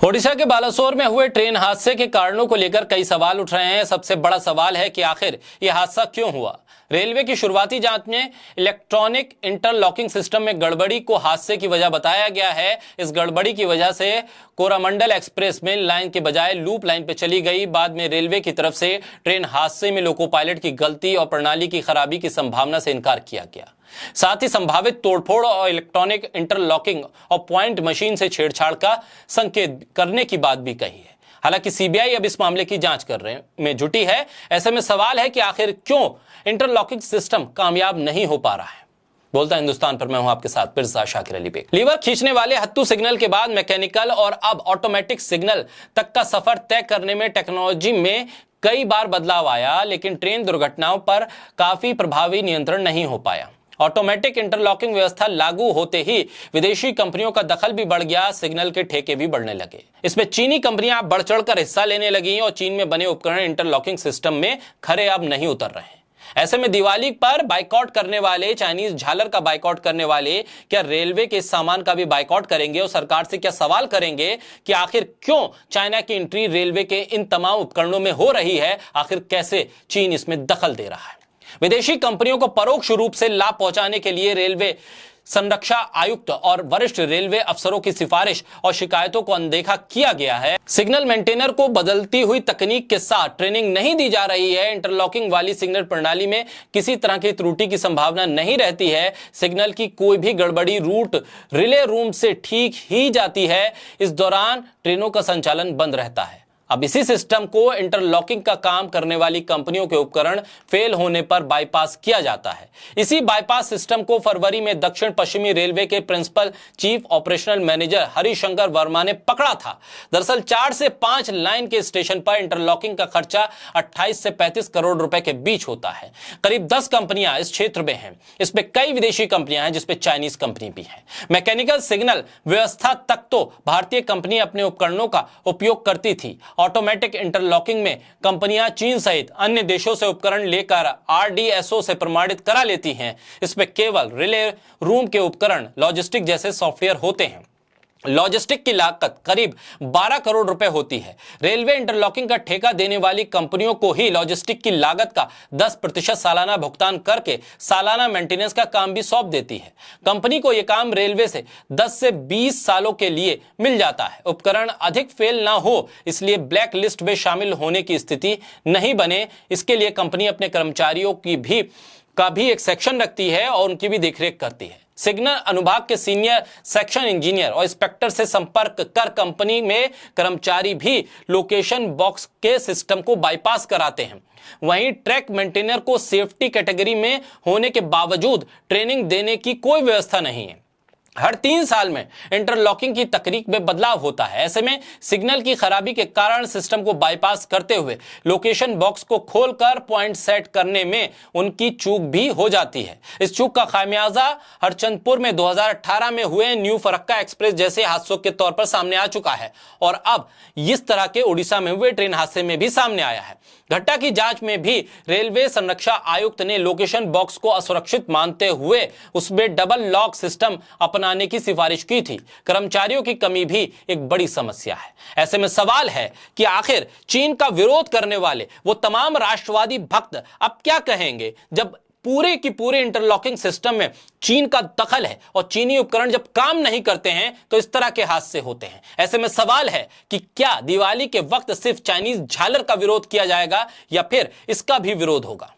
ओडिशा के बालासोर में हुए ट्रेन हादसे के कारणों को लेकर कई सवाल उठ रहे हैं। सबसे बड़ा सवाल है कि आखिर यह हादसा क्यों हुआ। रेलवे की शुरुआती जांच में इलेक्ट्रॉनिक इंटरलॉकिंग सिस्टम में गड़बड़ी को हादसे की वजह बताया गया है। इस गड़बड़ी की वजह से कोरामंडल एक्सप्रेस में लाइन के बजाय लूप लाइन पर चली गई। बाद में रेलवे की तरफ से ट्रेन हादसे में लोको पायलट की गलती और प्रणाली की खराबी की संभावना से इनकार किया गया। साथ ही संभावित तोड़फोड़ और इलेक्ट्रॉनिक इंटरलॉकिंग और पॉइंट मशीन से छेड़छाड़ का संकेत करने की बात भी कही है। हालांकि सीबीआई अब इस मामले की जांच में जुटी है। ऐसे में सवाल है कि आखिर क्यों इंटरलॉकिंग सिस्टम कामयाब नहीं हो पा रहा है। बोलता हिंदुस्तान पर मैं हूं आपके साथ पिरसा शाकिर अली बेग। लीवर खींचने वाले हत्थू सिग्नल के बाद मैकेनिकल और अब ऑटोमेटिक सिग्नल तक का सफर तय करने में टेक्नोलॉजी में कई बार बदलाव आया, लेकिन ट्रेन दुर्घटनाओं पर काफी प्रभावी नियंत्रण नहीं हो पाया। ऑटोमेटिक इंटरलॉकिंग व्यवस्था लागू होते ही विदेशी कंपनियों का दखल भी बढ़ गया, सिग्नल के ठेके भी बढ़ने लगे। इसमें चीनी कंपनियां बढ़ चढ़कर हिस्सा लेने लगी और चीन में बने उपकरण इंटरलॉकिंग सिस्टम में खरे अब नहीं उतर रहे हैं। ऐसे में दिवाली पर बाइकआउट करने वाले, चाइनीज झालर का बाइकआउट करने वाले क्या रेलवे के सामान का भी बाइकआउट करेंगे और सरकार से क्या सवाल करेंगे कि आखिर क्यों चाइना की एंट्री रेलवे के इन तमाम उपकरणों में हो रही है, आखिर कैसे चीन इसमें दखल दे रहा है। विदेशी कंपनियों को परोक्ष रूप से लाभ पहुंचाने के लिए रेलवे संरक्षा आयुक्त और वरिष्ठ रेलवे अफसरों की सिफारिश और शिकायतों को अनदेखा किया गया है। सिग्नल मेंटेनर को बदलती हुई तकनीक के साथ ट्रेनिंग नहीं दी जा रही है। इंटरलॉकिंग वाली सिग्नल प्रणाली में किसी तरह की त्रुटि की संभावना नहीं रहती है। सिग्नल की कोई भी गड़बड़ी रूट रिले रूम से ठीक ही जाती है। इस दौरान ट्रेनों का संचालन बंद रहता है। अब इसी सिस्टम को इंटरलॉकिंग का काम करने वाली कंपनियों के उपकरण फेल होने पर बाईपास किया जाता है। इसी बाईपास सिस्टम को फरवरी में दक्षिण पश्चिमी रेलवे के principal chief operational manager Harishankar Verma ने पकड़ा था। दरअसल 4 से 5 लाइन के स्टेशन पर इंटरलॉकिंग का खर्चा 28 से 35 करोड़ रुपए के बीच होता है। करीब 10 कंपनियां इस क्षेत्र में हैं। इसमें कई विदेशी कंपनियां हैं, जिसमें चाइनीज कंपनी भी है। मैकेनिकल सिग्नल व्यवस्था तक तो भारतीय कंपनी अपने उपकरणों का उपयोग करती थी। ऑटोमेटिक इंटरलॉकिंग में कंपनियां चीन सहित अन्य देशों से उपकरण लेकर आरडीएसओ से प्रमाणित करा लेती हैं। इसमें केवल रिले रूम के उपकरण, लॉजिस्टिक जैसे सॉफ्टवेयर होते हैं। लॉजिस्टिक की लागत करीब 12 करोड़ रुपए होती है। रेलवे इंटरलॉकिंग का ठेका देने वाली कंपनियों को ही लॉजिस्टिक की लागत का 10% सालाना भुगतान करके सालाना मेंटेनेंस का काम भी सौंप देती है। कंपनी को यह काम रेलवे से 10 से 20 सालों के लिए मिल जाता है। उपकरण अधिक फेल ना हो, इसलिए ब्लैक लिस्ट में शामिल होने की स्थिति नहीं बने, इसके लिए कंपनी अपने कर्मचारियों का भी एक सेक्शन रखती है और उनकी भी देखरेख करती है। सिग्नल अनुभाग के सीनियर सेक्शन इंजीनियर और इंस्पेक्टर से संपर्क कर कंपनी में कर्मचारी भी लोकेशन बॉक्स के सिस्टम को बाईपास कराते हैं। वहीं ट्रैक मेंटेनर को सेफ्टी कैटेगरी में होने के बावजूद ट्रेनिंग देने की कोई व्यवस्था नहीं है। हर 3 साल में इंटरलॉकिंग की तकनीक में बदलाव होता है। ऐसे में सिग्नल की खराबी के कारण सिस्टम को बाईपास करते हुए लोकेशन बॉक्स को खोलकर पॉइंट सेट करने में उनकी चूक भी हो जाती है। इस चूक का खामियाजा हरचंदपुर में 2018 में हुए न्यू फरक्का एक्सप्रेस जैसे हादसों के तौर पर सामने आ चुका है और अब इस तरह के ओडिशा में हुए ट्रेन हादसे में भी सामने आया है। घटना की जांच में भी रेलवे संरक्षा आयुक्त ने लोकेशन बॉक्स को असुरक्षित मानते हुए उसमें डबल लॉक सिस्टम अपनाने की सिफारिश की थी। कर्मचारियों की कमी भी एक बड़ी समस्या है। ऐसे में सवाल है कि आखिर चीन का विरोध करने वाले वो तमाम राष्ट्रवादी भक्त अब क्या कहेंगे, जब पूरे की पूरे इंटरलॉकिंग सिस्टम में चीन का दखल है और चीनी उपकरण जब काम नहीं करते हैं तो इस तरह के हादसे होते हैं। ऐसे में सवाल है कि क्या दिवाली के वक्त सिर्फ चाइनीज झालर का विरोध किया जाएगा या फिर इसका भी विरोध होगा।